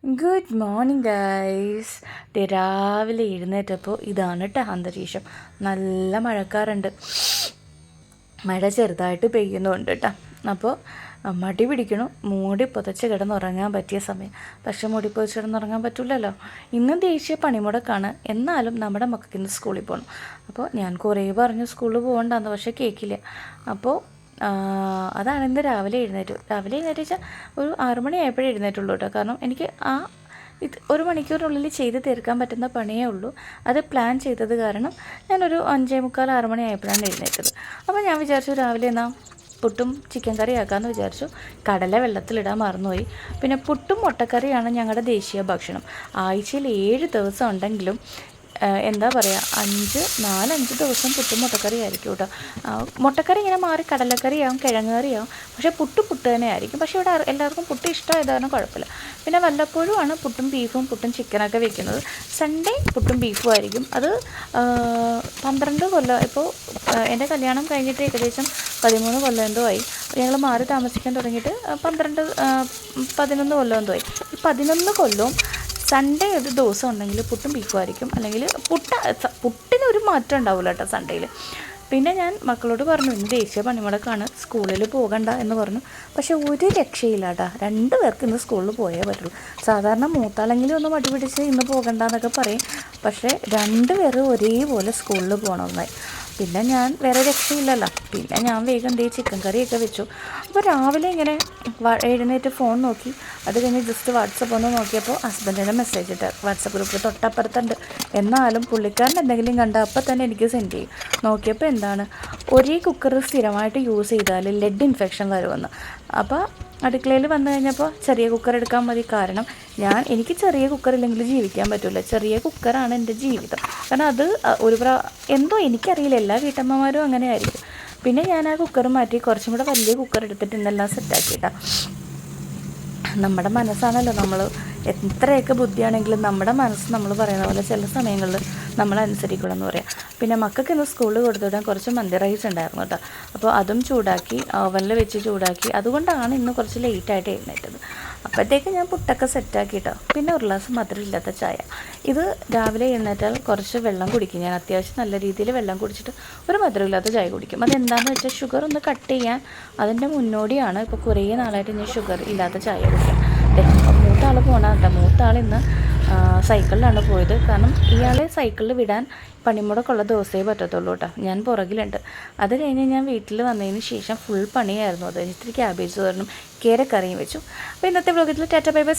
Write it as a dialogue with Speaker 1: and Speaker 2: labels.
Speaker 1: Good morning guys. രാവിലെ എഴുന്നേറ്റപ്പോൾ ഇതാണ് കേട്ടോ അന്തരീക്ഷം. നല്ല മഴക്കാറുണ്ട്, മഴ ചെറുതായിട്ട് പെയ്യുന്നുണ്ട് കേട്ടോ. അപ്പോൾ മടി പിടിക്കണം, മൂടി പുതച്ച് കിടന്നുറങ്ങാൻ പറ്റിയ സമയം. പക്ഷെ മൂടി പുതച്ച് കിടന്നുറങ്ങാൻ പറ്റില്ലല്ലോ. ഇന്നും ദേശീയ പണിമുടക്കാണ്. എന്നാലും നമ്മുടെ മക്കൾക്ക് ഇന്ന് സ്കൂളിൽ പോകണം. അപ്പോൾ ഞാൻ കുറേ പറഞ്ഞു സ്കൂളിൽ പോകണ്ടെന്ന്, പക്ഷേ കേൾക്കില്ല. അപ്പോൾ അതാണ് ഇന്ന് രാവിലെ എഴുന്നേറ്റ് വെച്ചാൽ ഒരു 6 മണിയായപ്പോഴേ എഴുന്നേറ്റുള്ളൂ കേട്ടോ. കാരണം എനിക്ക് ഇത് 1 മണിക്കൂറിനുള്ളിൽ ചെയ്ത് തീർക്കാൻ പറ്റുന്ന പണിയേ ഉള്ളൂ. അത് പ്ലാൻ ചെയ്തത് കാരണം ഞാനൊരു 5:45 6 മണിയായപ്പോഴാണ് എഴുന്നേറ്റത്. അപ്പോൾ ഞാൻ വിചാരിച്ചു രാവിലെ പുട്ടും ചിക്കൻ കറി ആക്കാമെന്ന് വിചാരിച്ചു. കടല വെള്ളത്തിലിടാൻ മറന്നുപോയി. പിന്നെ പുട്ടും മുട്ടക്കറിയാണ് ഞങ്ങളുടെ ദേശീയ ഭക്ഷണം. ആഴ്ചയിൽ 7 ദിവസം ഉണ്ടെങ്കിലും എന്താ പറയുക, 4-5 ദിവസം പുട്ടും മുട്ടക്കറി ആയിരിക്കും കേട്ടോ. മുട്ടക്കറി ഇങ്ങനെ മാറി കടലക്കറിയാവും, കിഴങ്ങ് കറിയാവും, പക്ഷേ പുട്ട് തന്നെ ആയിരിക്കും. പക്ഷേ ഇവിടെ എല്ലാവർക്കും പുട്ട് ഇഷ്ടമായത് കാരണം കുഴപ്പമില്ല. പിന്നെ വല്ലപ്പോഴുമാണ് പുട്ടും ബീഫും പുട്ടും ചിക്കനൊക്കെ വെക്കുന്നത്. സൺഡേ പുട്ടും ബീഫും ആയിരിക്കും. അത് 12 കൊല്ലം ഇപ്പോൾ എൻ്റെ കല്യാണം കഴിഞ്ഞിട്ട് ഏകദേശം 13 കൊല്ലം എന്തോ ആയി. ഞങ്ങൾ മാറി താമസിക്കാൻ തുടങ്ങിയിട്ട് 11 കൊല്ലം എന്തോ ആയി. ഈ 11 കൊല്ലവും സൺഡേ ഒരു ദിവസം ഉണ്ടെങ്കിൽ പുട്ടും ബീഫും ആയിരിക്കും. അല്ലെങ്കിൽ പുട്ടിനൊരു മാറ്റം ഉണ്ടാവില്ല കേട്ടോ സൺഡേയിൽ. പിന്നെ ഞാൻ മക്കളോട് പറഞ്ഞു ഇന്ന് ദേശീയ പണിമുടക്കാണ്, സ്കൂളിൽ പോകണ്ട എന്ന് പറഞ്ഞു. പക്ഷേ ഒരു രക്ഷയില്ല കേട്ടോ, 2 പേർക്ക് ഇന്ന് സ്കൂളിൽ പോയേ പറ്റുള്ളൂ. സാധാരണ മൂത്താളെങ്കിലും ഒന്ന് മടി പിടിച്ച് ഇന്ന് പോകണ്ടെന്നൊക്കെ പറയും. പക്ഷേ 2 പേര് ഒരേപോലെ സ്കൂളിൽ പോകണമെന്നായി. പിന്നെ ഞാൻ വേറെ രക്ഷയില്ലല്ലോ. പിന്നെ ഞാൻ വേഗം ചിക്കൻ കറിയൊക്കെ വെച്ചു. അപ്പോൾ രാവിലെ ഇങ്ങനെ എഴുന്നേറ്റ് ഫോൺ നോക്കി, അത് കഴിഞ്ഞ് ജസ്റ്റ് വാട്സപ്പ് ഒന്ന് നോക്കിയപ്പോൾ ഹസ്ബൻഡിൻ്റെ മെസ്സേജ് ഇട്ട് വാട്സപ്പ് ഗ്രൂപ്പിൽ തൊട്ടപ്പുറത്തുണ്ട്. എന്നാലും പുള്ളിക്കാരൻ എന്തെങ്കിലും കണ്ട അപ്പം തന്നെ എനിക്ക് സെൻഡ് ചെയ്യും. നോക്കിയപ്പോൾ എന്താണ്, ഒരേ കുക്കർ സ്ഥിരമായിട്ട് യൂസ് ചെയ്താൽ ലെഡ് ഇൻഫെക്ഷൻ വരുമെന്ന്. അപ്പോൾ അടുക്കളയിൽ വന്നു കഴിഞ്ഞപ്പോൾ ചെറിയ കുക്കർ എടുക്കാൻ മതി. കാരണം എനിക്ക് ചെറിയ കുക്കറില്ലെങ്കിൽ ജീവിക്കാൻ പറ്റില്ല. ചെറിയ കുക്കറാണ് എൻ്റെ ജീവിതം. കാരണം അത് എന്തോ എനിക്കറിയില്ല, എല്ലാ വീട്ടമ്മമാരും അങ്ങനെ ആയിരിക്കും. പിന്നെ ഞാൻ ആ കുക്കർ മാറ്റി കുറച്ചും കൂടെ വലിയ കുക്കർ എടുത്തിട്ട് ഇന്നെല്ലാം സെറ്റാക്കിയിട്ടാണ്. നമ്മുടെ മനസ്സാണല്ലോ, നമ്മൾ എത്രയൊക്കെ ബുദ്ധിയാണെങ്കിലും നമ്മുടെ മനസ്സ് നമ്മൾ പറയുന്ന പോലെ ചില സമയങ്ങളിൽ നമ്മളനുസരിക്കണം എന്ന് പറയാം. പിന്നെ മക്കൾക്ക് ഇന്ന് സ്കൂളിൽ കൊടുത്തുവിടാൻ കുറച്ച് മന്തി റൈസ് ഉണ്ടായിരുന്നു കേട്ടോ. അപ്പോൾ അതും ചൂടാക്കി ഓവനിൽ വെച്ച് ചൂടാക്കി. അതുകൊണ്ടാണ് ഇന്ന് കുറച്ച് ലേറ്റായിട്ട് എഴുന്നേറ്റത്. അപ്പോഴത്തേക്ക് ഞാൻ പുട്ടൊക്കെ സെറ്റാക്കിയിട്ടോ. പിന്നെ ഒരു ഗ്ലാസ് മധുരമില്ലാത്ത ചായ. ഇത് രാവിലെ എഴുന്നേറ്റാൽ കുറച്ച് വെള്ളം കുടിക്കും ഞാൻ. അത്യാവശ്യം നല്ല രീതിയിൽ വെള്ളം കുടിച്ചിട്ട് ഒരു മധുരമില്ലാത്ത ചായ കുടിക്കും. അതെന്താണെന്ന് വെച്ചാൽ ഷുഗർ ഒന്ന് കട്ട് ചെയ്യാൻ അതിൻ്റെ മുന്നോടിയാണ്. ഇപ്പോൾ കുറേ നാളായിട്ട് ഞാൻ ഷുഗർ ഇല്ലാത്ത ചായ കുടിക്കാം. മൂത്താൾ പോകണം കേട്ടോ. മൂത്താൾ ഇന്ന് സൈക്കിളിലാണ് പോയത്. കാരണം ഇയാളെ സൈക്കിളിൽ വിടാൻ പണിമുടക്കുള്ള ദിവസമേ പറ്റത്തുള്ളൂ കേട്ടോ. ഞാൻ പുറകിലുണ്ട്. അത് കഴിഞ്ഞ് ഞാൻ വീട്ടിൽ വന്നതിന് ശേഷം ഫുൾ പണിയായിരുന്നു. അത് ഇത്തിരി ക്യാബേജ് തോരനും കേരക്കറിയും വെച്ചു. അപ്പോൾ ഇന്നത്തെ വ്ലോഗിൽ ടാറ്റ ബൈ ബൈ.